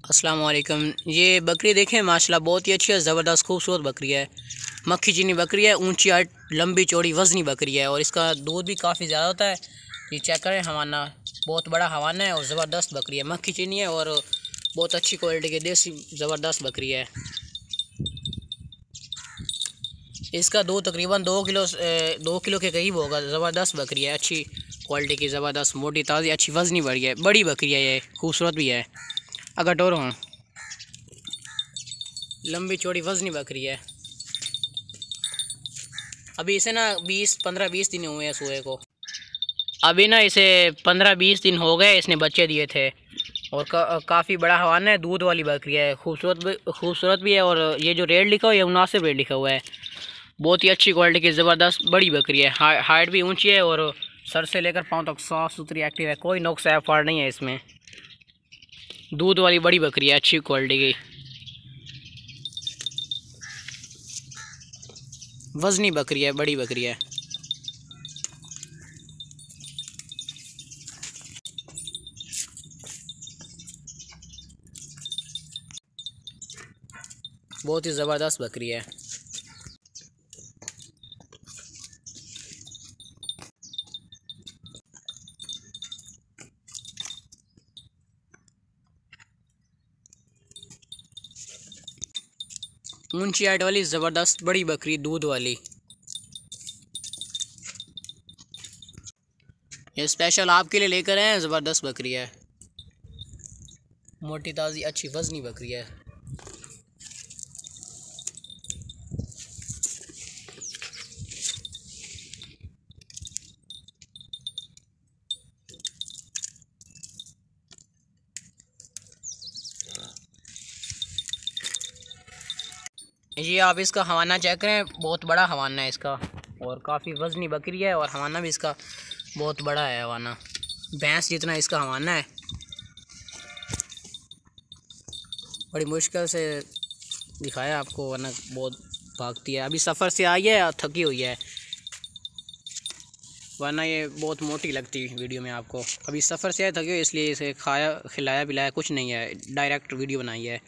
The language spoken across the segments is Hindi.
अस्सलाम वालेकुम। ये बकरी देखें माशाल्लाह बहुत ही अच्छी है, ज़बरदस्त खूबसूरत बकरी है। मक्खी चीनी बकरी है, ऊंची हाइट, लंबी चौड़ी वज़नी बकरी है और इसका दूध भी काफ़ी ज़्यादा होता है। ये चेक करें, हवाना बहुत बड़ा हवाना है और ज़बरदस्त बकरी है। मक्खी चीनी है और बहुत अच्छी क्वालिटी की देसी ज़बरदस्त बकरी है। इसका दूध तकरीबन 2 किलो के करीब होगा। ज़बरदस्त बकरी है, अच्छी क्वालिटी की, ज़बरदस्त मोटी ताज़ी अच्छी वज़नी बड़ी बकरी है। ये खूबसूरत भी है। अगर टोर हूँ, लंबी चौड़ी वज़नी बकरी है। अभी इसे ना 20 दिन हुए हैं सोए को। अभी ना इसे 15-20 दिन हो गए, इसने बच्चे दिए थे और काफ़ी बड़ा हवाना है। दूध वाली बकरी है, खूबसूरत भी है और ये जो रेट लिखा हुआ है ये मुनासिब रेट लिखा हुआ है। बहुत ही अच्छी क्वालिटी की ज़बरदस्त बड़ी बकरी है। हाइट भी ऊंची है और सर से लेकर पाँव तक साफ़ सुथरी एक्टिव है। कोई नुक्स है फाड़ नहीं है इसमें। दूध वाली बड़ी बकरी है, अच्छी क्वालिटी की वज़नी बकरी है, बड़ी बकरी है। बहुत ही ज़बरदस्त बकरी है। ऊंची हाइट वाली ज़बरदस्त बड़ी बकरी, दूध वाली। ये स्पेशल आपके लिए लेकर आए हैं। ज़बरदस्त बकरी है, मोटी ताज़ी अच्छी वज़नी बकरी है। ये आप इसका हवाना चेक करें, बहुत बड़ा हवाना है इसका और काफ़ी वज़नी बकरी है और हवाना भी इसका बहुत बड़ा है। हवाना भैंस जितना इसका हवाना है। बड़ी मुश्किल से दिखाया आपको, वरना बहुत भागती है। अभी सफ़र से आई है और थकी हुई है, वरना ये बहुत मोटी लगती वीडियो में आपको। अभी सफ़र से आए थकी हुई, इसलिए इसे खाया खिलाया पिलाया कुछ नहीं है, डायरेक्ट वीडियो बनाई है।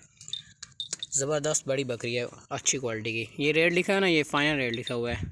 ज़बरदस्त बड़ी बकरी है, अच्छी क्वालिटी की। ये रेट लिखा है ना, ये फाइनल रेट लिखा हुआ है।